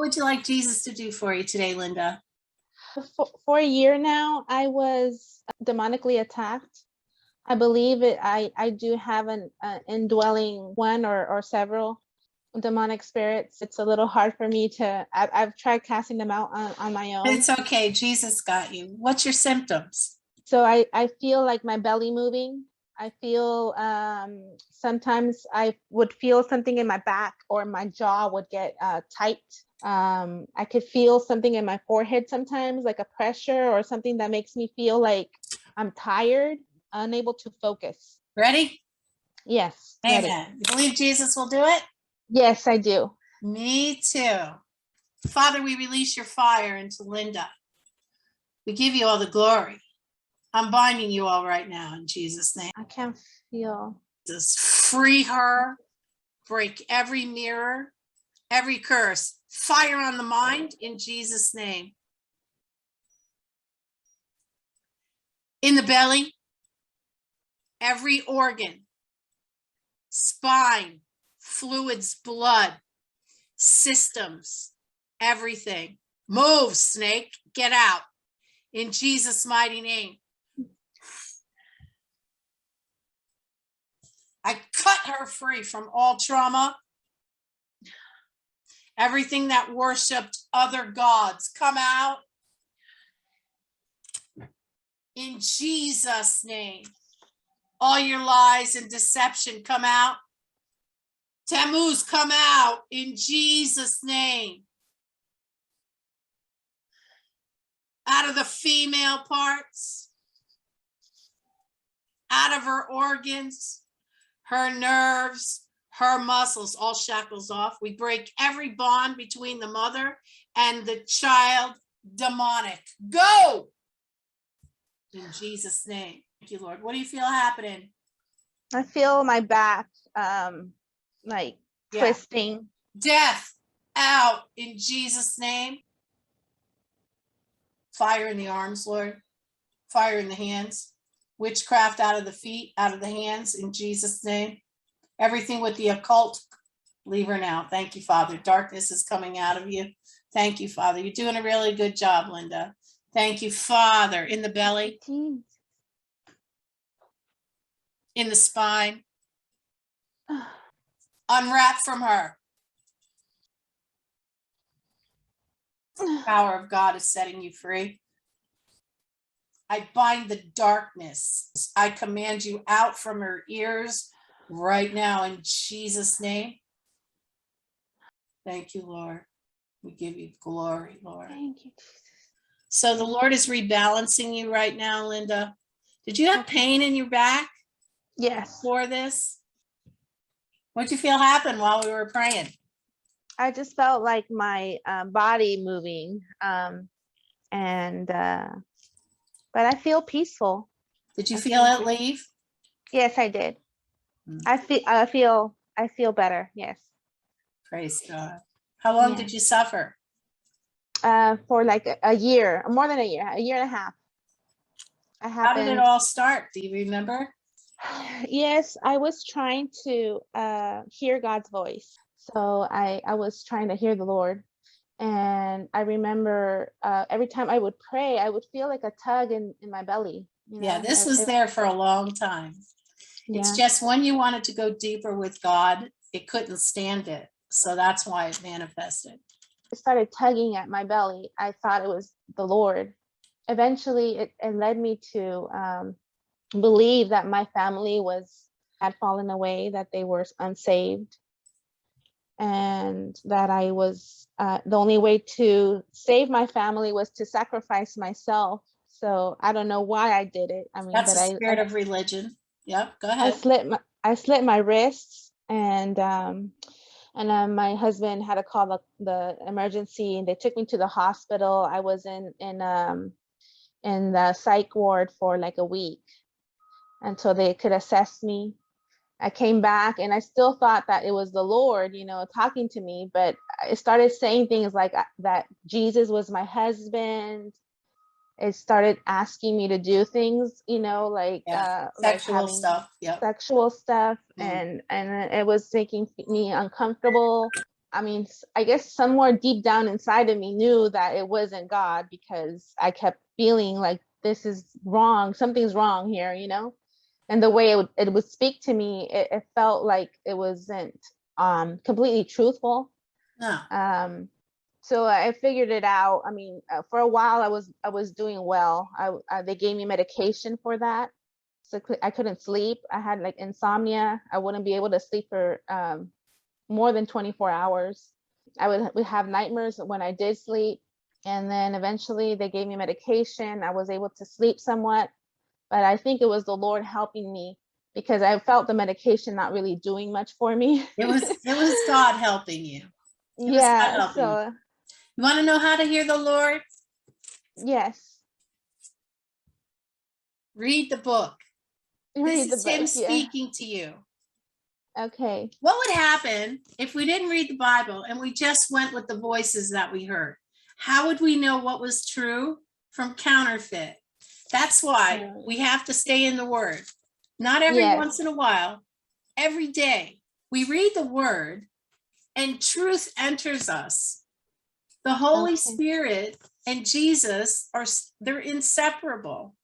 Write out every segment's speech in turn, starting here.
would you like Jesus to do for you today, Lynda? For a year now, I was demonically attacked. I believe I do have an indwelling one or several demonic spirits. It's a little hard for me to, I've tried casting them out on my own. It's okay. Jesus got you. What's your symptoms? So I feel like my belly moving. I feel sometimes I would feel something in my back, or my jaw would get tight. I could feel something in my forehead sometimes, like a pressure or something that makes me feel like I'm tired, unable to focus. Ready? Yes. Amen. Ready. You believe Jesus will do it? Yes, I do. Me too. Father, we release your fire into Lynda. We give you all the glory. I'm binding you all right now in Jesus' name. I can't feel. Just free her, break every mirror, every curse. Fire on the mind in Jesus' name. In the belly, every organ, spine, fluids, blood, systems, everything. Move, snake, get out in Jesus' mighty name. I cut her free from all trauma. Everything that worshiped other gods, come out in Jesus' name. All your lies and deception, come out. Tammuz, come out in Jesus' name. Out of the female parts, out of her organs, her nerves, her muscles, all shackles off. We break every bond between the mother and the child, demonic. Go! In Jesus' name. Thank you, Lord. What do you feel happening? I feel my back twisting. Death out in Jesus' name. Fire in the arms, Lord. Fire in the hands. Witchcraft out of the feet, out of the hands, in Jesus' name. Everything with the occult, leave her now. Thank you, Father. Darkness is coming out of you. Thank you, Father. You're doing a really good job, Lynda. Thank you, Father. In the belly, in the spine. Unwrap from her. The power of God is setting you free. I bind the darkness. I command you out from her ears right now in Jesus' name. Thank you, Lord. We give you glory, Lord. Thank you, Jesus. So the Lord is rebalancing you right now, Lynda. Did you have pain in your back? Yes. For this? What'd you feel happen while we were praying? I just felt like my body moving, but I feel peaceful. Did you feel it leave? Yes, I did. I feel better. Yes. Praise God. How long did you suffer? For like a year, more than a year and a half. How did it all start? Do you remember? Yes, I was trying to hear God's voice. So I was trying to hear the Lord. And I remember every time I would pray, I would feel like a tug in my belly. You know? Yeah, this was there for a long time. It's just when you wanted to go deeper with God, it couldn't stand it. So that's why it manifested. It started tugging at my belly. I thought it was the Lord. Eventually, it led me to believe that my family had fallen away, that they were unsaved, and that I was the only way to save my family was to sacrifice myself. So I don't know why I did it. I mean, that's the spirit of religion. Yep, go ahead. I slit my wrists, and my husband had to call the emergency, and they took me to the hospital. I was in the psych ward for like a week until they could assess me. I came back and I still thought that it was the Lord, talking to me, but I started saying things like that Jesus was my husband. It started asking me to do things, like sexual stuff. Sexual stuff. And it was making me uncomfortable. I guess somewhere deep down inside of me knew that it wasn't God, because I kept feeling like this is wrong. Something's wrong here, And the way it would speak to me, it felt like it wasn't completely truthful. No. So I figured it out. For a while I was doing well. They gave me medication for that, so I couldn't sleep. I had like insomnia. I wouldn't be able to sleep for more than 24 hours. I would have nightmares when I did sleep. And then eventually they gave me medication. I was able to sleep somewhat, but I think it was the Lord helping me, because I felt the medication not really doing much for me. It was God helping you. It was God Yeah. helping you. So You want to know how to hear the Lord? yes. Read the book. Read This is the him book. Yeah. speaking to you. Okay. What would happen if we didn't read the Bible and we just went with the voices that we heard? How would we know what was true from counterfeit? That's why we have to stay in the Word. Not every Yes. once in a while, every day. We read the Word and truth enters us. The Holy Spirit and Jesus they're inseparable.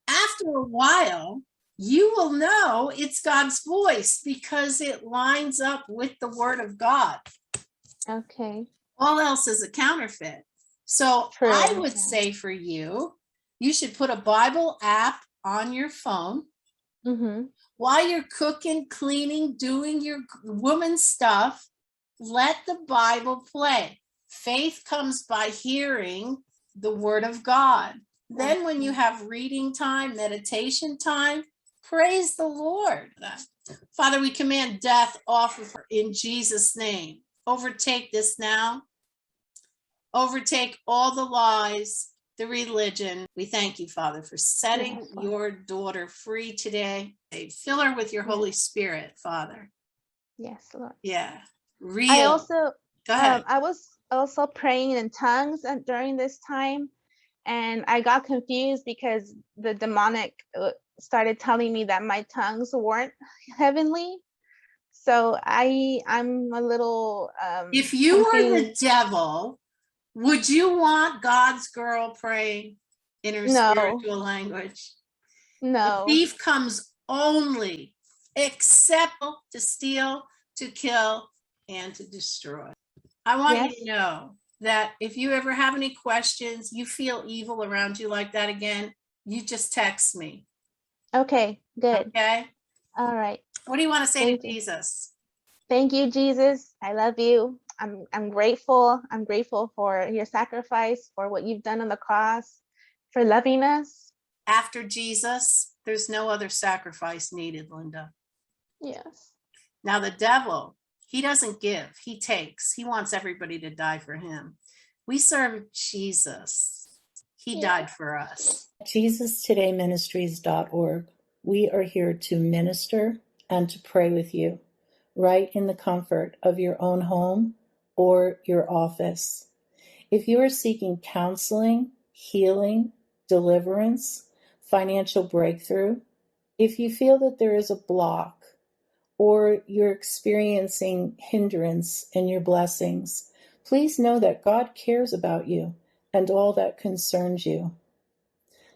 After a while, you will know it's God's voice because it lines up with the Word of God. Okay. All else is a counterfeit. So True. I would say for you, you should put a Bible app on your phone. Mm-hmm. While you're cooking, cleaning, doing your woman stuff, let the Bible play. Faith comes by hearing the Word of God. Then when you have reading time, meditation time, praise the Lord. Father, we command death off of her in Jesus' name. Overtake this now. Overtake all the lies, the religion. We thank you, Father, for setting your daughter free today. Fill her with your Holy Spirit, Father. Yes, Lord. Yeah. Real. I also, Go ahead. I was also praying in tongues during this time, and I got confused because the demonic started telling me that my tongues weren't heavenly. So I'm a little if you confused. were the devil, would you want God's girl praying in her spiritual language? No. The thief comes only except to steal, to kill, and to destroy. I want you to know that if you ever have any questions, you feel evil around you like that again, you just text me. Okay, good. Okay. All right. What do you want to say to Jesus? Thank you, Jesus. I love you. I'm grateful. I'm grateful for your sacrifice, for what you've done on the cross, for loving us. After Jesus, there's no other sacrifice needed, Lynda. Yes. Now the devil, he doesn't give, he takes. He wants everybody to die for him. We serve Jesus. He died for us. Jesus Today Ministries.org. We are here to minister and to pray with you, right in the comfort of your own home or your office. If you are seeking counseling, healing, deliverance, financial breakthrough, if you feel that there is a block or you're experiencing hindrance in your blessings, please know that God cares about you and all that concerns you.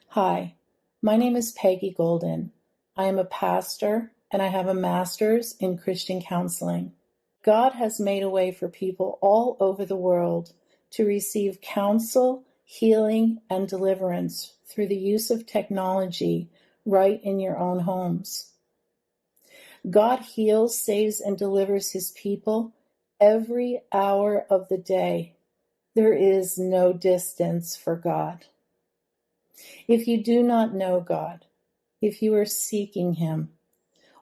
Hi, my name is Peggy Golden. I am a pastor and I have a master's in Christian counseling. God has made a way for people all over the world to receive counsel, healing, and deliverance through the use of technology right in your own homes. God heals, saves, and delivers his people every hour of the day. There is no distance for God. If you do not know God, if you are seeking him,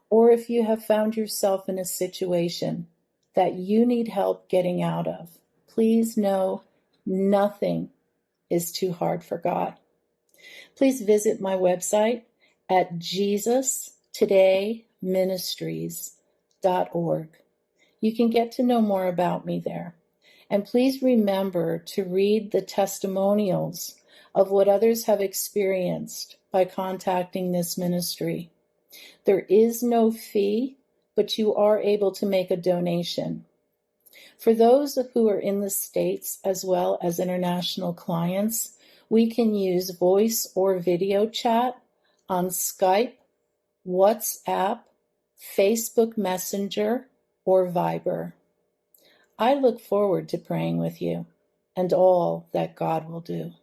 or if you have found yourself in a situation that you need help getting out of, please know nothing is too hard for God. Please visit my website at JesusTodayMinistries.org. You can get to know more about me there. And please remember to read the testimonials of what others have experienced by contacting this ministry. There is no fee, but you are able to make a donation. For those who are in the States as well as international clients, we can use voice or video chat on Skype, WhatsApp, Facebook Messenger, or Viber. I look forward to praying with you and all that God will do.